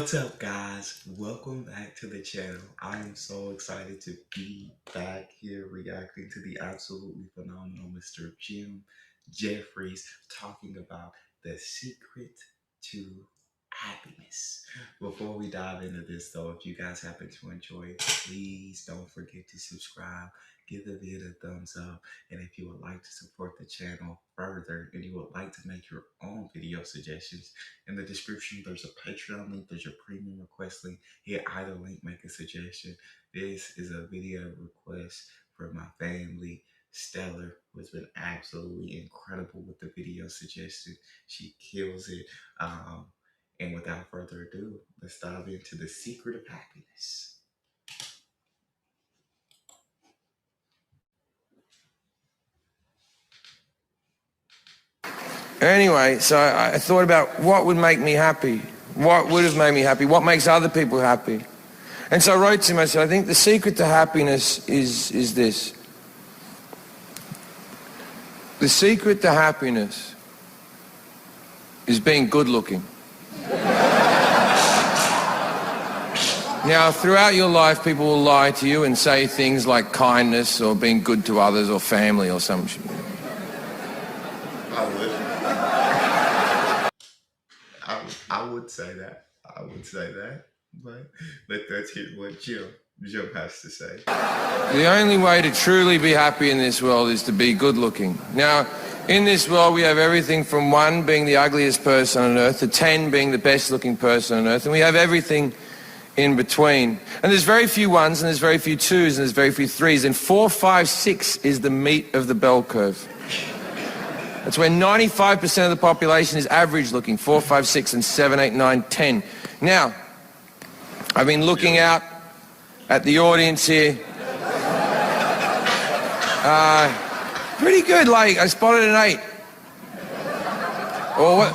What's up, guys? Welcome back to the channel. I am so excited to be back here reacting to the absolutely phenomenal Mr. Jefferies talking about the secret to happiness. Before we dive into this, though, if you guys happen to enjoy it, please don't forget to subscribe, give the video a thumbs up, and if you would like to support the channel further and you would like to make your own video suggestions, in the description, there's a Patreon link, there's your premium request link. Hit either link, make a suggestion. This is a video request from my family, Stellar, who has been absolutely incredible with the video suggestion. She kills it. And without further ado, let's dive into the secret of happiness. Anyway, so I thought about what would make me happy, what would have made me happy, what makes other people happy. And so I wrote to myself, I think the secret to happiness is this. The secret to happiness is being good looking. Now, throughout your life, people will lie to you and say things like kindness or being good to others or family or some shit. I would say that. I would say that. But let's hear what Jim has to say. The only way to truly be happy in this world is to be good looking. Now, in this world we have everything from 1 being the ugliest person on earth to 10 being the best looking person on earth, and we have everything in between. And there's very few 1s and there's very few 2s and there's very few 3s, and 4, 5, 6 is the meat of the bell curve. That's where 95% of the population is average looking, 4, 5, 6, and 7, 8, 9, 10. Now, I've been looking out at the audience here. Pretty good, like, I spotted an 8. Or what?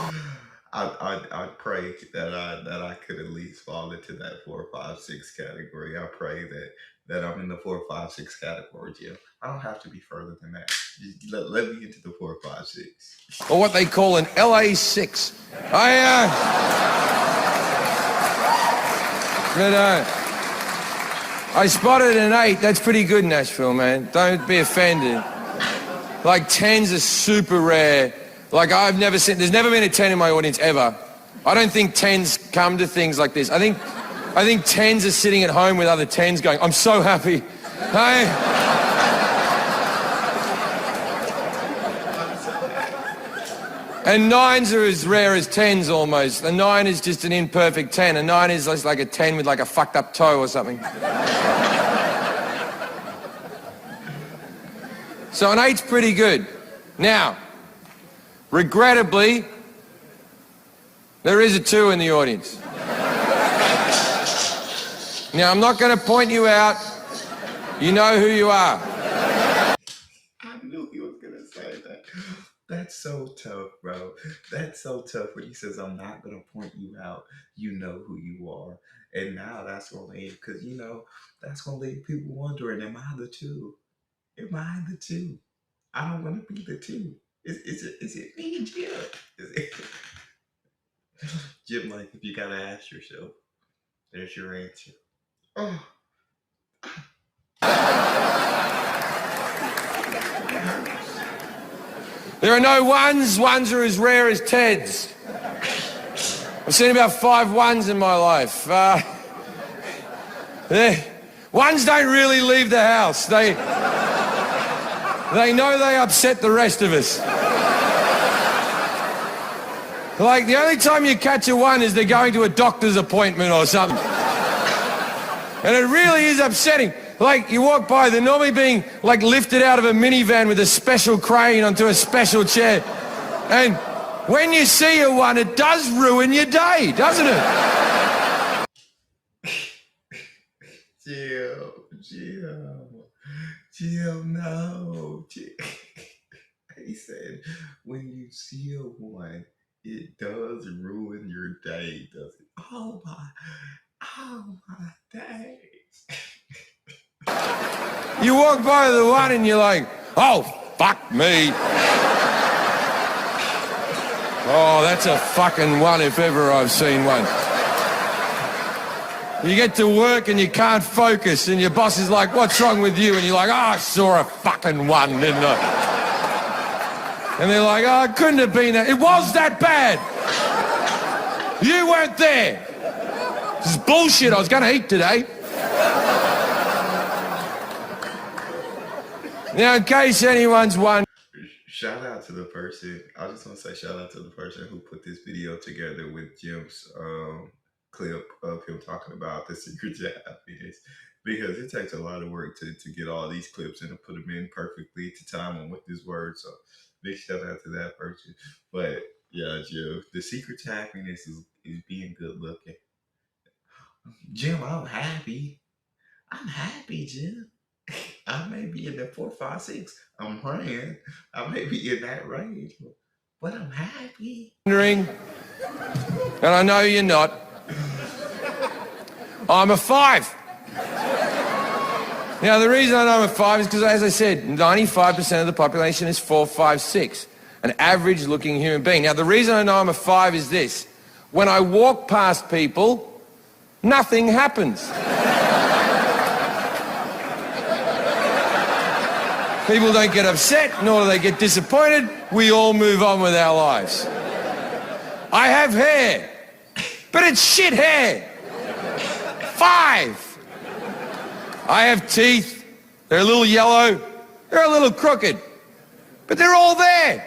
I'd pray that I could at least fall into that 4, 5, 6 category. I pray that I'm in the 4, 5, 6 category, Jim. I don't have to be further than that. Let me into the 4, 5, 6. Or what they call an LA6. I spotted an 8. That's pretty good, Nashville, man. Don't be offended. Like 10s are super rare. Like I've never seen, there's never been a 10 in my audience ever. I don't think 10s come to things like this. I think 10s are sitting at home with other 10s going, I'm so happy. And 9s are as rare as 10s almost. A 9 is just an imperfect 10. A 9 is just like a 10 with like a fucked up toe or something. So an 8's pretty good. Now, regrettably, there is a 2 in the audience. Now, I'm not going to point you out. You know who you are. I knew he was going to say that. That's so tough, bro. That's so tough when he says, I'm not going to point you out. You know who you are. And now that's going to leave, because, that's going to leave people wondering, am I the 2? Am I the 2? I don't want to be the 2. Is it me, Jim? Jim, like, if you got to ask yourself, there's your answer. Oh. There are no 1s. 1s are as rare as 10s. I've seen about 5 1s in my life. 1s don't really leave the house. They know they upset the rest of us. Like, the only time you catch a 1 is they're going to a doctor's appointment or something. And it really is upsetting. Like, you walk by, they're normally being, like, lifted out of a minivan with a special crane onto a special chair. And when you see a 1, it does ruin your day, doesn't it? Jim, no. He said, when you see a 1, it does ruin your day, does it? Oh my days. You walk by the 1 and you're like, oh, fuck me. Oh, that's a fucking 1 if ever I've seen one. You get to work and you can't focus, and your boss is like, what's wrong with you? And you're like, oh, I saw a fucking one, didn't I? And they're like, oh, it couldn't have been that. It was that bad. You weren't there. This is bullshit. I was going to eat today. Now, in case anyone's wondering, Shout out to the person. I just want to say shout out to the person who put this video together with Jim's clip of him talking about the secret to happiness, because it takes a lot of work to get all these clips and to put them in perfectly to time them with his words. So big shout out to that person. But yeah, Jim, the secret to happiness is being good looking. Jim, I'm happy. I'm happy, Jim. I may be in the 4, 5, 6. I'm praying. I may be in that range, but I'm happy. and I know you're not, I'm a 5. Now, the reason I know I'm a 5 is because, as I said, 95% of the population is 4, 5, 6, an average-looking human being. Now, the reason I know I'm a 5 is this. When I walk past people, nothing happens. People don't get upset, nor do they get disappointed. We all move on with our lives. I have hair, but it's shit hair. 5. I have teeth. They're a little yellow. They're a little crooked. But they're all there.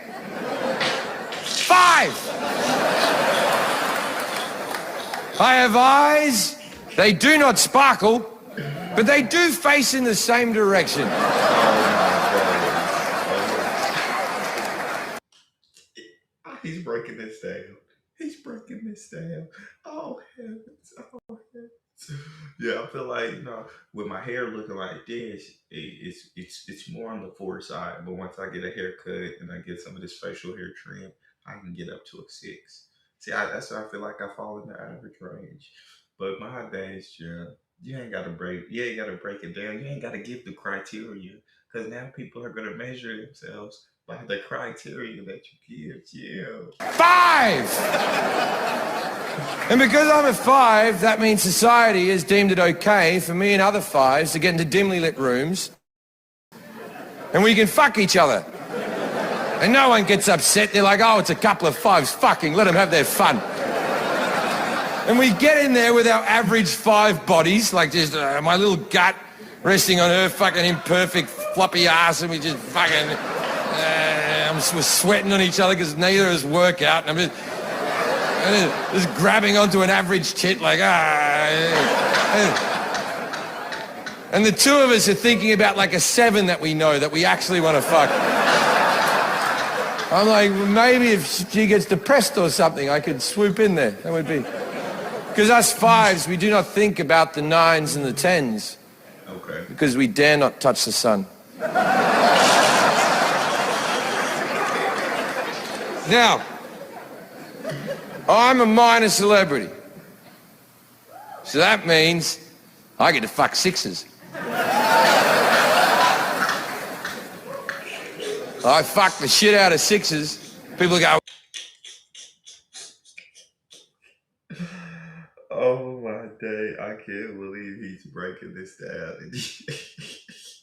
5. I have eyes. They do not sparkle, but they do face in the same direction. He's breaking this down. He's breaking this down. Oh heavens! Oh heavens! Yeah, I feel like with my hair looking like this, it's more on the 4 side. But once I get a haircut and I get some of this facial hair trim, I can get up to a 6. See, that's why I feel like I fall in the average range. But my days, Jim, you ain't gotta break. You ain't gotta break it down. You ain't gotta give the criteria, because now people are gonna measure themselves by the criteria that you give. Yeah. 5! And because I'm a 5, that means society has deemed it okay for me and other 5s to get into dimly lit rooms and we can fuck each other. And no one gets upset. They're like, oh, it's a couple of 5s fucking, let them have their fun. And we get in there with our average 5 bodies, like just my little gut resting on her fucking imperfect floppy ass, and we just fucking... we're sweating on each other because neither of us work out, and I'm just grabbing onto an average tit like, and the two of us are thinking about like a 7 that we know that we actually want to fuck. I'm like, maybe if she gets depressed or something, I could swoop in there. That would be... Because us 5s, we do not think about the 9s and the 10s. Okay. Because we dare not touch the sun. Now, I'm a minor celebrity. So that means I get to fuck 6s. I fuck the shit out of 6s. People go... Oh my day, I can't believe he's breaking this down.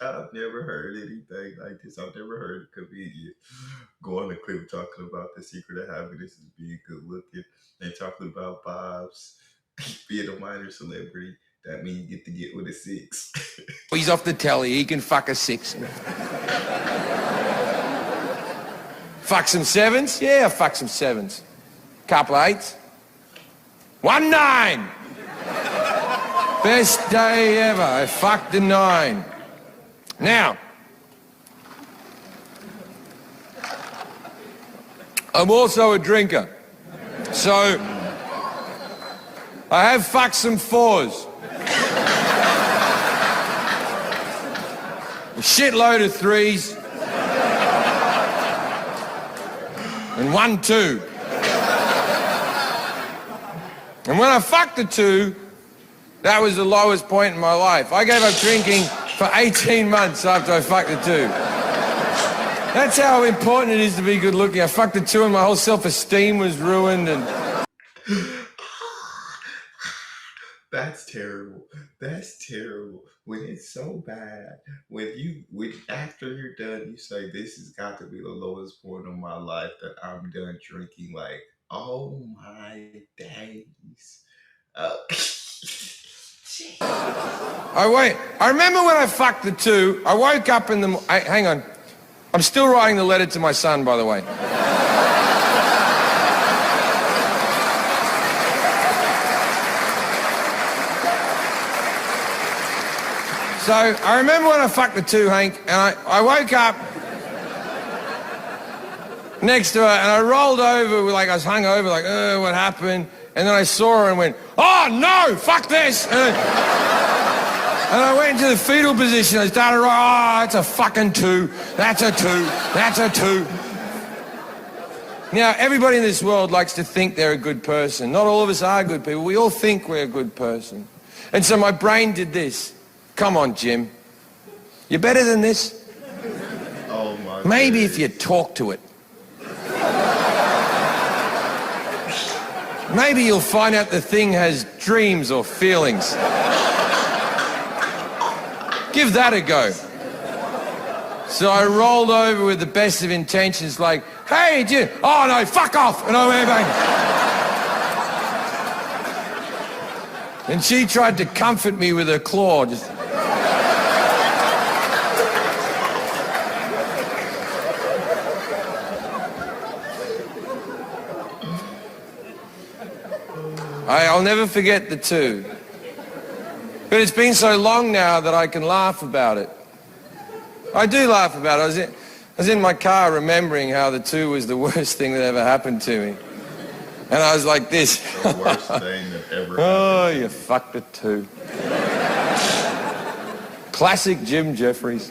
I've never heard anything like this. I've never heard a comedian go on a clip talking about the secret of happiness is being good looking and talking about vibes, being a minor celebrity. That means you get to get with a 6. He's off the telly, he can fuck a 6. Fuck some 7s? Yeah, I fuck some 7s. Couple 8s. 1 9! Best day ever. I fucked a 9. Now, I'm also a drinker. So, I have fucked some 4s. A shitload of 3s. And 1 2. And when I fucked the 2, that was the lowest point in my life. I gave up drinking for 18 months after I fucked the 2. That's how important it is to be good looking. I fucked the 2 and my whole self-esteem was ruined, and... That's terrible. That's terrible. When it's so bad, when after you're done, you say this has got to be the lowest point of my life that I'm done drinking. Like, oh my days. I remember when I fucked the two. I woke up in the. Hang on. I'm still writing the letter to my son, by the way. So I remember when I fucked the two, Hank, and I woke up next to her and I rolled over, like I was hung over, like, what happened? And then I saw her and went, oh no, fuck this! And I went into the fetal position. I started, oh, it's a fucking two. That's a two. That's a two. Now, everybody in this world likes to think they're a good person. Not all of us are good people. We all think we're a good person. And so my brain did this. Come on, Jim. You're better than this. Oh my. Maybe days. if you talk to it. Maybe you'll find out the thing has dreams or feelings. Give that a go. So I rolled over with the best of intentions, like, hey, Jim. Oh no, fuck off. And I went back. And she tried to comfort me with her claw. Just... I'll never forget the two. But it's been so long now that I can laugh about it. I do laugh about it. I was in my car remembering how the two was the worst thing that ever happened to me. And I was like this. The worst thing that ever happened. Oh, you fucked it too. Classic Jim Jefferies.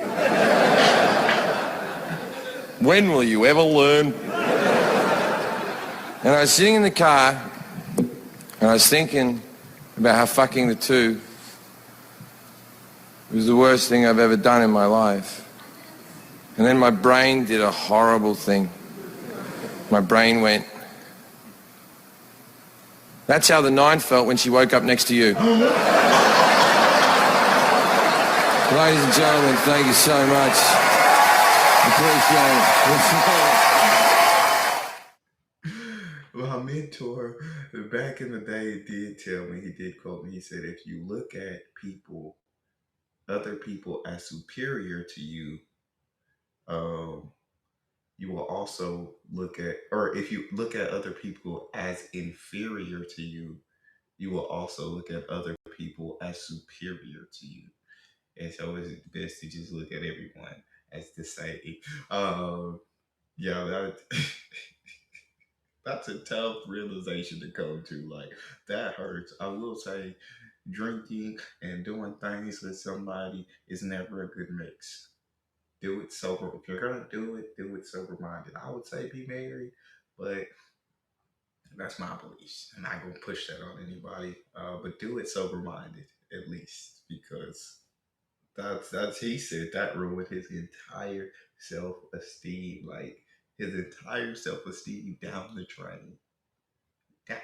When will you ever learn? And I was sitting in the car and I was thinking about how fucking the two was the worst thing I've ever done in my life. And then my brain did a horrible thing. My brain went, that's how the 9 felt when she woke up next to you. Ladies and gentlemen, thank you so much. Appreciate it. My mentor back in the day did tell me, he did quote me, he said, if you look at people, other people as superior to you, um, you will also look at, or if you look at other people as inferior to you, you will also look at other people as superior to you. And so it's best to just look at everyone as the same. Um, yeah, that's a tough realization to come to. Like, that hurts. I will say, drinking and doing things with somebody is never a good mix. Do it sober. If you're gonna do it sober minded. I would say be married, but that's my beliefs. I'm not gonna push that on anybody. But do it sober minded at least, because that's he said that ruined his entire self esteem. Like, his entire self esteem down the drain. That,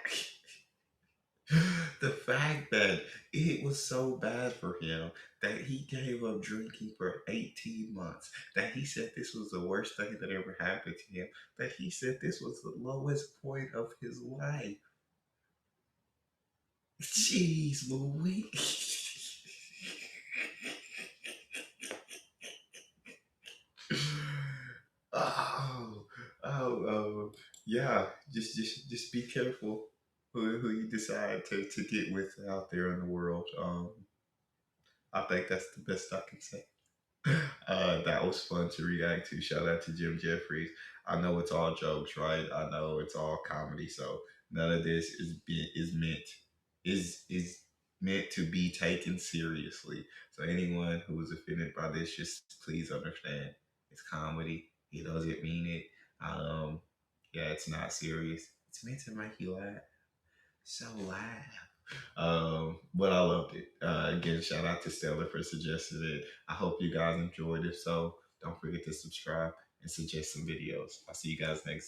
the fact that it was so bad for him that he gave up drinking for 18 months, that he said this was the worst thing that ever happened to him, that he said this was the lowest point of his life. Jeez Louise. Oh, yeah. Just be careful who you decide to get with out there in the world. I think that's the best I can say. That was fun to react to. Shout out to Jim Jeffries. I know it's all jokes, right? I know it's all comedy. So none of this is meant to be taken seriously. So anyone who is offended by this, just please understand it's comedy. He doesn't mean it. Um, yeah, it's not serious. It's meant to make you laugh. So laugh. But I loved it. Again, shout out to Stella for suggesting it. I hope you guys enjoyed it. So don't forget to subscribe and suggest some videos. I'll see you guys next